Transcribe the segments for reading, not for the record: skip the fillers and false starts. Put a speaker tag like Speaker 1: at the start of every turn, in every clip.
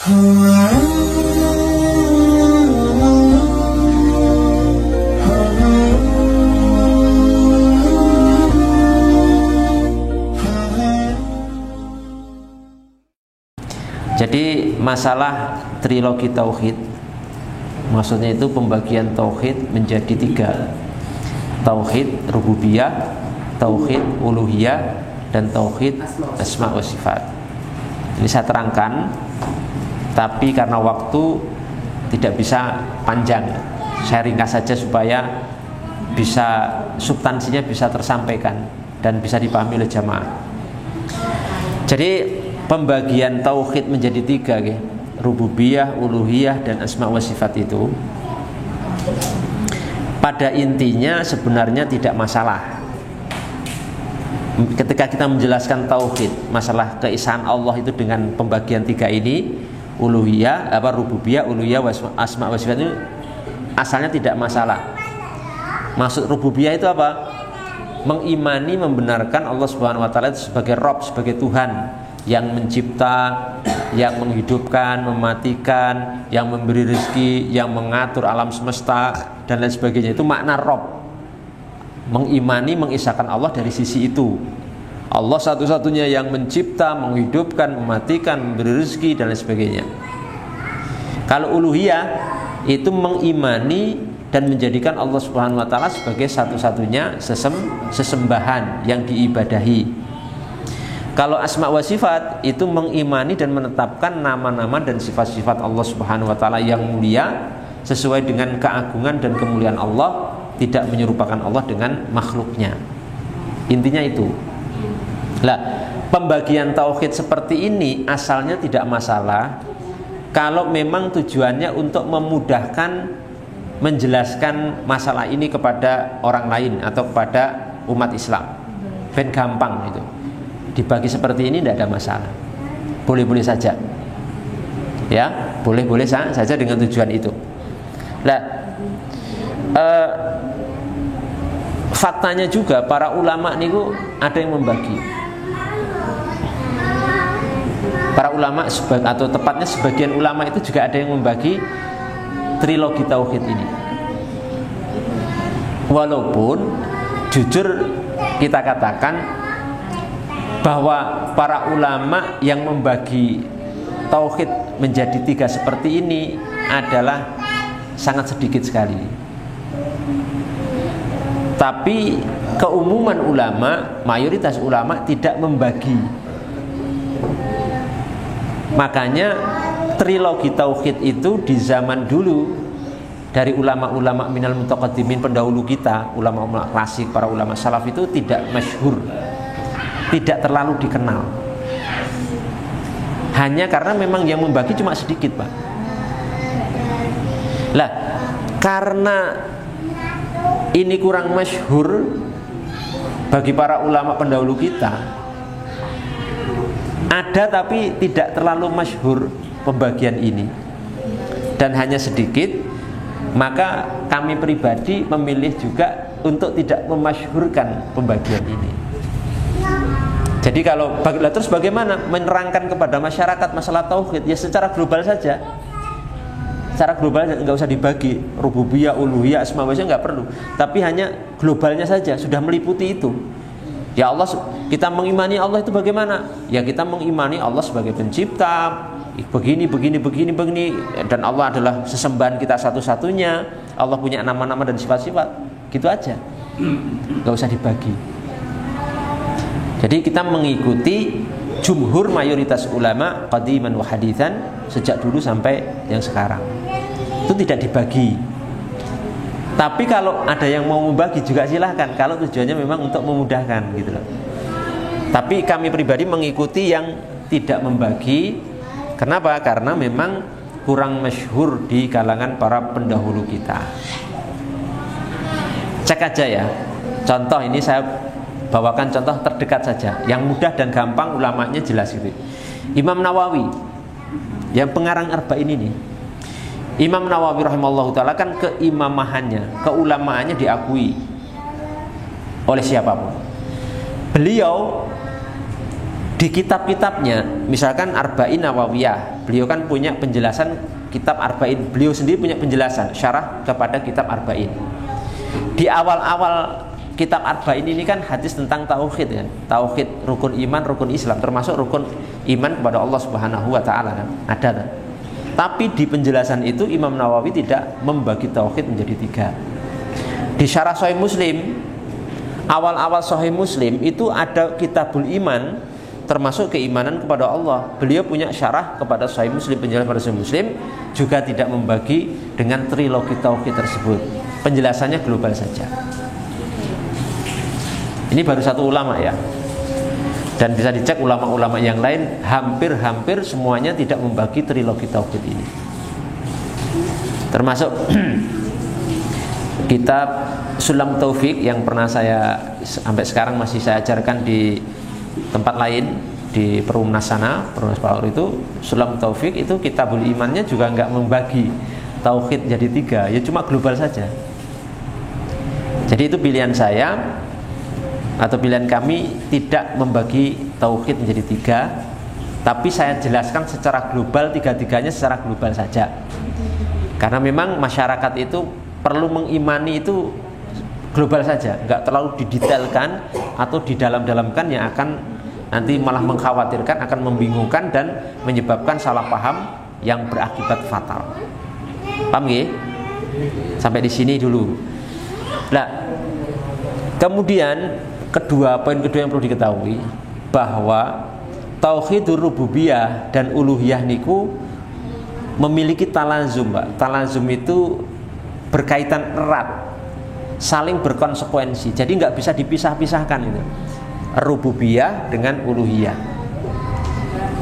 Speaker 1: Jadi masalah trilogi tauhid, maksudnya itu pembagian tauhid menjadi 3. Tauhid rububiyah, tauhid uluhiyah, dan tauhid asma wa sifat. Ini saya terangkan, tapi karena waktu tidak bisa panjang, saya ringkas saja supaya bisa substansinya bisa tersampaikan dan bisa dipahami oleh jamaah. Jadi pembagian tauhid menjadi 3, rububiyah, uluhiyah, dan asma wa sifat itu pada intinya sebenarnya tidak masalah. Ketika kita menjelaskan tauhid, masalah keesaan Allah itu dengan pembagian 3 ini, uluhiyah, rububiyah, uluhiyah, asma wa sifat itu asalnya tidak masalah. Maksud rububiyah itu apa? Mengimani, membenarkan Allah Subhanahu wa taala itu sebagai Rabb, sebagai Tuhan yang mencipta, yang menghidupkan, mematikan, yang memberi rezeki, yang mengatur alam semesta dan lain sebagainya. Itu makna Rabb. Mengimani, mengisahkan Allah dari sisi itu. Allah satu-satunya yang mencipta, menghidupkan, mematikan, memberi rezeki dan lain sebagainya. Kalau uluhiyah itu mengimani dan menjadikan Allah Subhanahu wa taala sebagai satu-satunya sesembahan yang diibadahi. Kalau asma wa sifat itu mengimani dan menetapkan nama-nama dan sifat-sifat Allah Subhanahu wa taala yang mulia sesuai dengan keagungan dan kemuliaan Allah, tidak menyerupakan Allah dengan makhluknya. Intinya itu. Lah, pembagian tauhid seperti ini asalnya tidak masalah kalau memang tujuannya untuk memudahkan menjelaskan masalah ini kepada orang lain atau kepada umat Islam. Ben gampang itu. Dibagi seperti ini tidak ada masalah, boleh-boleh saja, ya, boleh-boleh saja dengan tujuan itu. Nah, faktanya juga para ulama niku ada yang membagi. Para ulama atau tepatnya sebagian ulama itu juga ada yang membagi trilogi tauhid ini. Walaupun jujur kita katakan bahwa para ulama yang membagi tauhid menjadi 3 seperti ini adalah sangat sedikit sekali. Tapi keumuman ulama, mayoritas ulama tidak membagi. Makanya trilogi tauhid itu di zaman dulu dari ulama-ulama minal mutaqaddimin pendahulu kita, ulama-ulama klasik, para ulama salaf itu tidak masyhur, tidak terlalu dikenal. Hanya karena memang yang membagi cuma sedikit, Pak. Lah, karena ini kurang masyhur bagi para ulama pendahulu kita, ada tapi tidak terlalu masyhur pembagian ini dan hanya sedikit, maka kami pribadi memilih juga untuk tidak memasyhurkan pembagian ini. Jadi kalau terus bagaimana menerangkan kepada masyarakat masalah tauhid? Ya secara global saja. Secara global nggak usah dibagi rububiyah, uluhiyah, asma wa sifat, nggak perlu. Tapi hanya globalnya saja sudah meliputi itu. Ya Allah, kita mengimani Allah itu bagaimana? Ya kita mengimani Allah sebagai pencipta, begini dan Allah adalah sesembahan kita satu-satunya. Allah punya nama-nama dan sifat-sifat. Gitu aja. Nggak usah dibagi. Jadi kita mengikuti jumhur mayoritas ulama qadiman wa hadithan sejak dulu sampai yang sekarang. Itu tidak dibagi. Tapi kalau ada yang mau membagi juga silahkan, kalau tujuannya memang untuk memudahkan gitu loh. Tapi kami pribadi mengikuti yang tidak membagi. Kenapa? Karena memang kurang masyhur di kalangan para pendahulu kita. Cek aja ya. Contoh ini saya bawakan contoh terdekat saja, yang mudah dan gampang, ulamanya jelas itu. Imam Nawawi yang pengarang Arba'in ini. Imam Nawawi rahimahullah ta'ala kan keimamahannya, keulamaannya diakui oleh siapapun. Beliau Di kitab-kitabnya, misalkan Arba'in Nawawiyah, beliau kan punya penjelasan kitab Arba'in, beliau sendiri punya penjelasan syarah kepada kitab Arba'in. Di awal-awal kitab Arba'in ini kan hadis tentang tauhid kan, tauhid, rukun iman, rukun Islam, termasuk rukun iman kepada Allah Subhanahu wa taala kan, ada kan? Tapi di penjelasan itu Imam Nawawi tidak membagi tauhid menjadi 3. Di syarah Sahih Muslim, awal-awal Sahih Muslim itu ada kitabul iman, termasuk keimanan kepada Allah. Beliau punya syarah kepada Sahih Muslim, penjelasan pada Sahih Muslim juga tidak membagi dengan trilogi tauhid tersebut. Penjelasannya global saja. Ini baru satu ulama ya. Dan bisa dicek ulama-ulama yang lain, hampir-hampir semuanya tidak membagi trilogi tauhid ini. Termasuk kitab Sulam Taufik yang pernah saya sampai sekarang masih saya ajarkan di tempat lain, di Perumnas sana, Perumnas Power itu, Sulam Taufik itu kitabul imannya juga nggak membagi tauhid jadi 3, ya cuma global saja. Jadi itu pilihan saya atau pilihan kami, tidak membagi tauhid menjadi 3, tapi saya jelaskan secara global, 3-tiganya secara global saja. Karena memang masyarakat itu perlu mengimani itu global saja, nggak terlalu didetailkan atau didalam-dalamkan yang akan nanti malah mengkhawatirkan, akan membingungkan dan menyebabkan salah paham yang berakibat fatal. Paham ya? Sampai di sini dulu. Nah, kemudian poin kedua yang perlu diketahui bahwa tauhidur rububiyah dan uluhiyah niku memiliki talazum, Pak. Talazum itu berkaitan erat, saling berkonsekuensi. Jadi nggak bisa dipisah-pisahkan itu. Rububiyah dengan uluhiyah.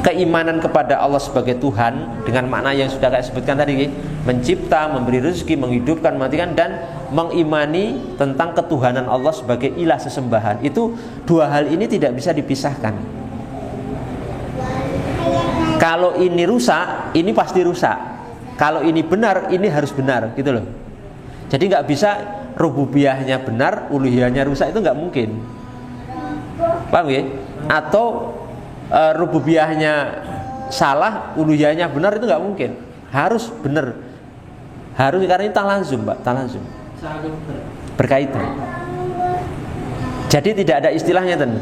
Speaker 1: Keimanan kepada Allah sebagai Tuhan dengan makna yang sudah saya sebutkan tadi, mencipta, memberi rezeki, menghidupkan, mematikan, dan mengimani tentang ketuhanan Allah sebagai ilah sesembahan. Itu dua hal ini tidak bisa dipisahkan. Kalau ini rusak, ini pasti rusak. Kalau ini benar, ini harus benar, gitu loh. Jadi nggak bisa rububiyahnya benar, uluhiyahnya rusak, itu nggak mungkin. Paham ya? Atau rububiyahnya salah, uluhiyahnya benar, itu nggak mungkin. Harus benar. Harus, karena ini talazum, Pak, talazum. Berkaitan. Jadi tidak ada istilahnya ten.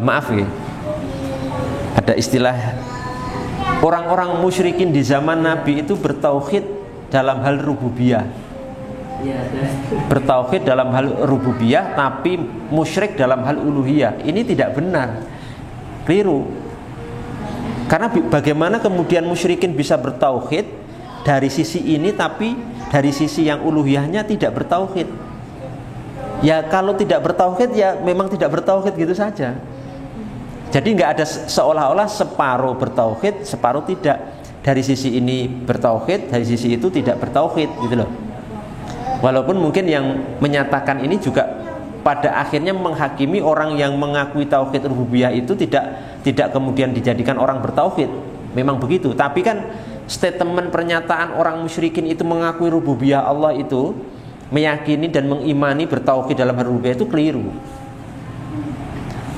Speaker 1: Maaf ya. Ada istilah orang-orang musyrikin di zaman Nabi itu bertauhid dalam hal rububiyah. Bertauhid dalam hal rububiyah tapi musyrik dalam hal uluhiyah. Ini tidak benar, keliru. Karena bagaimana kemudian musyrikin bisa bertauhid dari sisi ini tapi dari sisi yang uluhiyahnya tidak bertauhid? Ya kalau tidak bertauhid ya memang tidak bertauhid gitu saja. Jadi nggak ada seolah-olah separuh bertauhid, separuh tidak. Dari sisi ini bertauhid, dari sisi itu tidak bertauhid, gitu loh. Walaupun mungkin yang menyatakan ini juga pada akhirnya menghakimi orang yang mengakui tauhid rububiyah itu tidak kemudian dijadikan orang bertauhid. Memang begitu. Tapi kan statement pernyataan orang musyrikin itu mengakui rububiyah Allah itu, meyakini dan mengimani bertauhid dalam rububiyah itu keliru.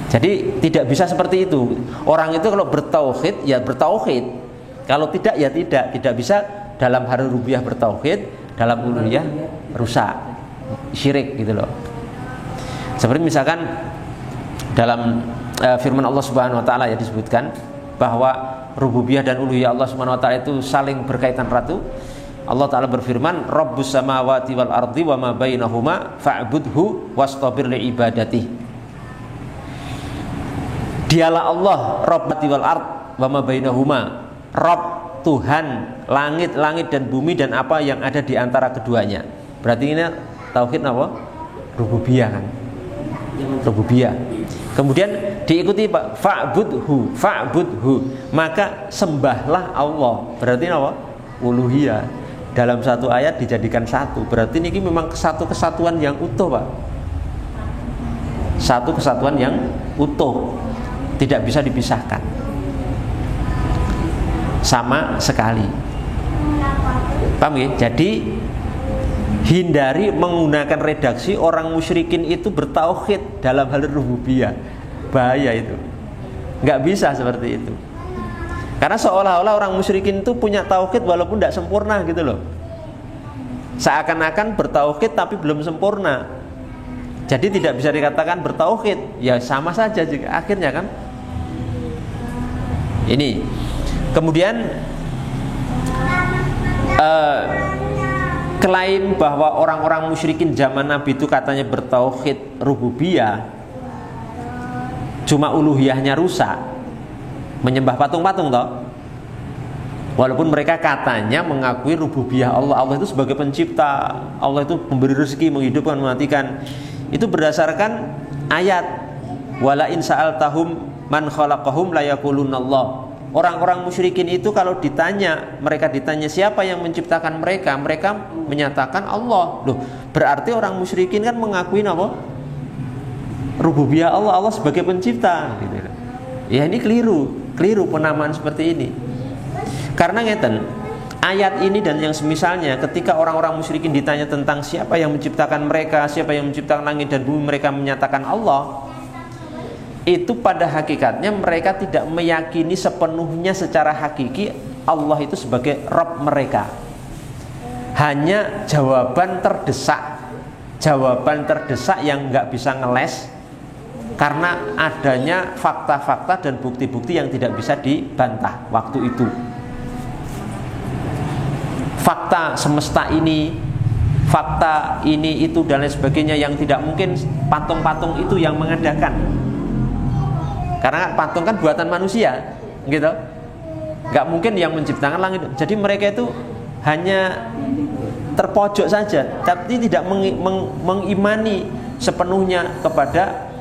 Speaker 1: Jadi tidak bisa seperti itu. Orang itu kalau bertauhid ya bertauhid, kalau tidak ya tidak bisa dalam hal rububiyah bertauhid, dalam uluhiyah rusak, syirik gitu loh. Seperti misalkan dalam firman Allah Subhanahu wa taala ya disebutkan bahwa rububiyah dan uluhiyah Allah Subhanahu wa taala itu saling berkaitan erat. Allah taala berfirman, Rabbus samawati wal ardi wa ma bainahuma fa'budhu wastabir li ibadatihi. Dialah Allah, Rabbati wal ard wa ma bainahuma. Rabb, Tuhan langit-langit dan bumi dan apa yang ada di antara keduanya. Berarti ini tauhid apa? Rububiyah kan? Rububiyah. Kemudian diikuti Pak, fa'budhu, maka sembahlah Allah. Berarti apa? Uluhiyah. Dalam satu ayat dijadikan satu. Berarti ini memang satu kesatuan yang utuh, Pak. Satu kesatuan yang utuh. Tidak bisa dipisahkan sama sekali. Paham ya? Jadi hindari menggunakan redaksi orang musyrikin itu bertauhid dalam hal rububiyah. Bahaya itu. Nggak bisa seperti itu. Karena seolah-olah orang musyrikin itu punya tauhid walaupun tidak sempurna gitu loh. Seakan-akan bertauhid tapi belum sempurna. Jadi tidak bisa dikatakan bertauhid. Ya sama saja juga akhirnya kan. Ini. Kemudian klaim bahwa orang-orang musyrikin zaman Nabi itu katanya bertauhid rububiyah, cuma uluhiyahnya rusak, menyembah patung-patung toh. Walaupun mereka katanya mengakui rububiyah Allah, Allah itu sebagai pencipta, Allah itu memberi rezeki, menghidupkan, mematikan. Itu berdasarkan ayat wala in sa'altahum man khalaqahum la yaqulunallah. Orang-orang musyrikin itu kalau mereka ditanya siapa yang menciptakan mereka, mereka menyatakan Allah. Loh, berarti orang musyrikin kan mengakui apa? Rububiyah Allah, Allah sebagai pencipta gitu. Ya ini keliru penamaan seperti ini. Karena ngeten, ayat ini dan yang semisalnya ketika orang-orang musyrikin ditanya tentang siapa yang menciptakan mereka, siapa yang menciptakan langit dan bumi, mereka menyatakan Allah. Itu pada hakikatnya mereka tidak meyakini sepenuhnya secara hakiki Allah itu sebagai Rabb mereka. Hanya jawaban terdesak yang nggak bisa ngeles karena adanya fakta-fakta dan bukti-bukti yang tidak bisa dibantah waktu itu. Fakta semesta ini, fakta ini itu dan lain sebagainya yang tidak mungkin patung-patung itu yang mengadakan. Karena patung kan buatan manusia, gitu. Gak mungkin yang menciptakan langit. Jadi mereka itu hanya terpojok saja, tapi tidak mengimani sepenuhnya kepada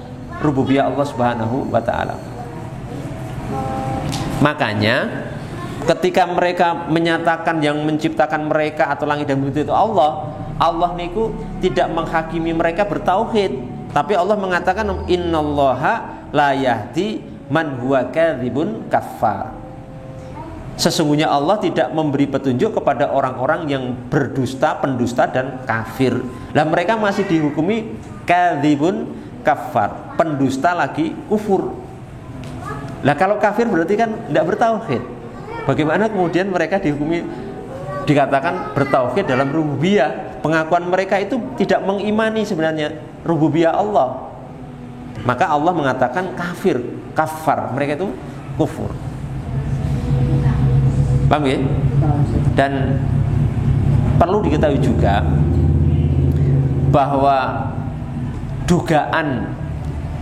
Speaker 1: rububiyah Allah Subhanahu wa taala. Makanya ketika mereka menyatakan yang menciptakan mereka atau langit dan bumi itu Allah niku tidak menghakimi mereka bertauhid, tapi Allah mengatakan innallaha la yahdi man huwa kadzibun kafar. Sesungguhnya Allah tidak memberi petunjuk kepada orang-orang yang berdusta, pendusta dan kafir. Lah mereka masih dihukumi kadzibun kafar, pendusta lagi kufur. Lah kalau kafir berarti kan tidak bertauhid. Bagaimana kemudian mereka dikatakan bertauhid dalam rububiyah? Pengakuan mereka itu tidak mengimani sebenarnya rububiyah Allah. Maka Allah mengatakan kafar, mereka itu kufur. Paham ya? Dan perlu diketahui juga bahwa dugaan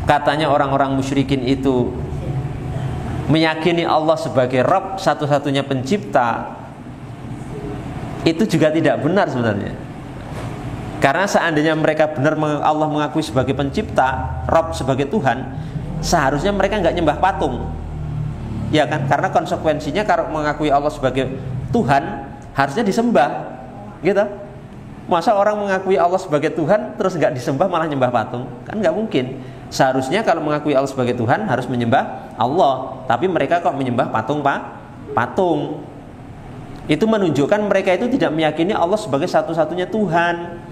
Speaker 1: katanya orang-orang musyrikin itu meyakini Allah sebagai Rabb, satu-satunya pencipta, itu juga tidak benar sebenarnya. Karena seandainya mereka benar Allah mengakui sebagai pencipta, Rabb sebagai Tuhan, seharusnya mereka nggak nyembah patung, ya kan? Karena konsekuensinya kalau mengakui Allah sebagai Tuhan harusnya disembah, gitu. Masa orang mengakui Allah sebagai Tuhan terus nggak disembah malah nyembah patung? Kan nggak mungkin. Seharusnya kalau mengakui Allah sebagai Tuhan harus menyembah Allah, tapi mereka kok menyembah patung. Itu menunjukkan mereka itu tidak meyakini Allah sebagai satu-satunya Tuhan.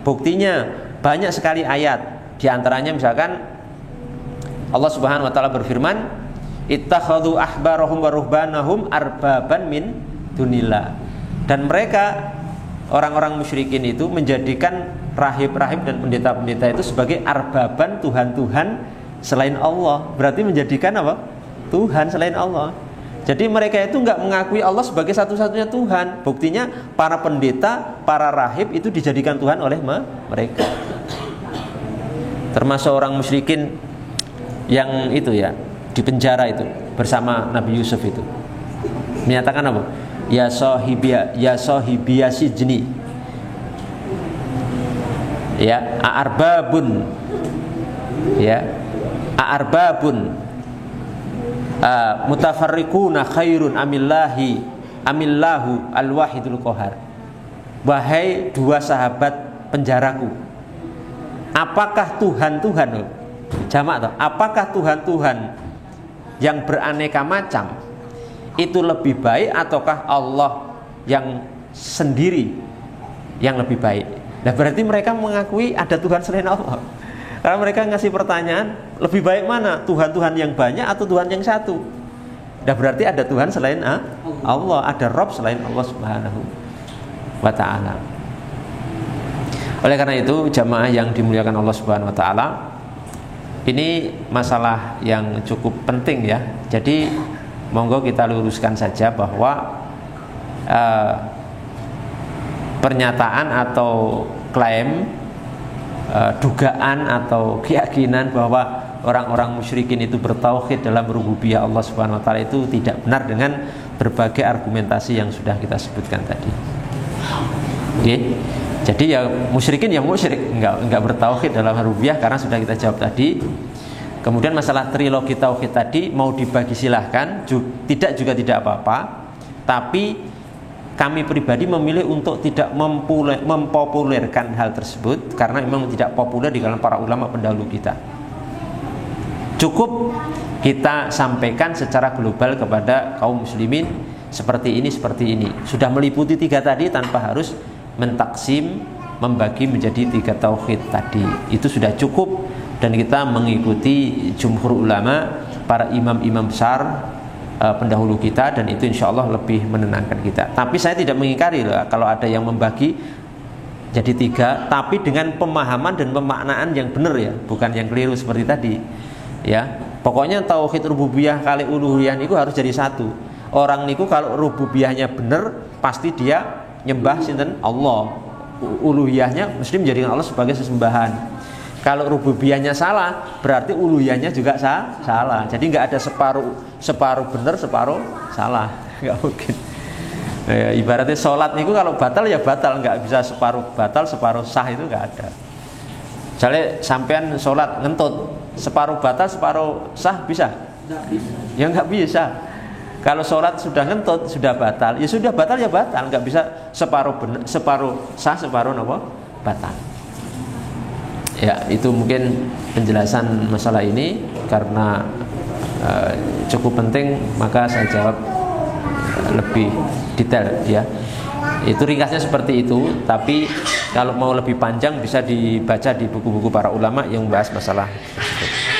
Speaker 1: Buktinya banyak sekali ayat. Di antaranya misalkan Allah Subhanahu wa taala berfirman, ittakhadhu ahbarahum wa ruhbanahum arbaban min dunillah. Dan mereka orang-orang musyrikin itu menjadikan rahib-rahib dan pendeta-pendeta itu sebagai arbaban, Tuhan-Tuhan selain Allah. Berarti menjadikan apa? Tuhan selain Allah. Jadi mereka itu nggak mengakui Allah sebagai satu-satunya Tuhan. Buktinya para pendeta, para rahib itu dijadikan Tuhan oleh mereka. Termasuk orang musyrikin yang itu ya, di penjara itu bersama Nabi Yusuf itu. Menyatakan apa? Ya sahibiya sijni. Ya, a'arbabun. Ya, a'arbabun mutafarriquna khairun amillahu al-wahidul qahar. Wahai dua sahabat penjaraku, apakah Tuhan-Tuhan jamak toh? Apakah Tuhan-Tuhan yang beraneka macam itu lebih baik ataukah Allah yang sendiri yang lebih baik? Nah berarti mereka mengakui ada Tuhan selain Allah. Karena mereka ngasih pertanyaan, lebih baik mana? Tuhan-Tuhan yang banyak atau Tuhan yang satu? Dah berarti ada Tuhan selain Allah, ada Rabb selain Allah Subhanahu wa ta'ala. Oleh karena itu jamaah yang dimuliakan Allah Subhanahu wa ta'ala, ini masalah yang cukup penting ya. Jadi monggo kita luruskan saja bahwa pernyataan atau klaim, dugaan atau keyakinan bahwa orang-orang musyrikin itu bertauhid dalam rububiyah Allah Subhanahu wa taala itu tidak benar dengan berbagai argumentasi yang sudah kita sebutkan tadi. Oke. Jadi ya musyrikin yang musyrik, enggak bertauhid dalam rububiyah karena sudah kita jawab tadi. Kemudian masalah trilogi tauhid tadi mau dibagi silahkan, tidak juga tidak apa-apa. Tapi kami pribadi memilih untuk tidak mempopulerkan hal tersebut karena memang tidak populer di kalangan para ulama pendahulu kita. Cukup kita sampaikan secara global kepada kaum muslimin seperti ini. Sudah meliputi 3 tadi tanpa harus mentaksim, membagi menjadi 3 tauhid tadi. Itu sudah cukup dan kita mengikuti jumhur ulama, para imam-imam besar pendahulu kita, dan itu insya Allah lebih menenangkan kita. Tapi saya tidak mengingkari loh, kalau ada yang membagi jadi 3, tapi dengan pemahaman dan pemaknaan yang benar ya, bukan yang keliru seperti tadi ya. Pokoknya tauhid rububiyah kali uluhiyah itu harus jadi 1. Orang niku kalau rububiyahnya benar pasti dia nyembah sinten Allah, uluhiyahnya mesti menjadikan Allah sebagai sesembahan. Kalau rububiyahnya salah berarti uluhiyahnya juga salah. Jadi nggak ada separuh benar separuh salah, nggak mungkin ya, ibaratnya sholat niku kalau batal ya batal, nggak bisa separuh batal separuh sah, itu nggak ada. Misalnya sampean sholat ngentut, separuh batal separuh sah bisa? Ya nggak bisa. Kalau sholat sudah ngentut, sudah batal, ya sudah batal ya batal, nggak bisa separuh benar, separuh sah, separuh apa? Batal. Ya, itu mungkin penjelasan masalah ini karena cukup penting, maka saya jawab lebih detail ya. Itu ringkasnya seperti itu, tapi kalau mau lebih panjang bisa dibaca di buku-buku para ulama yang membahas masalah tersebut.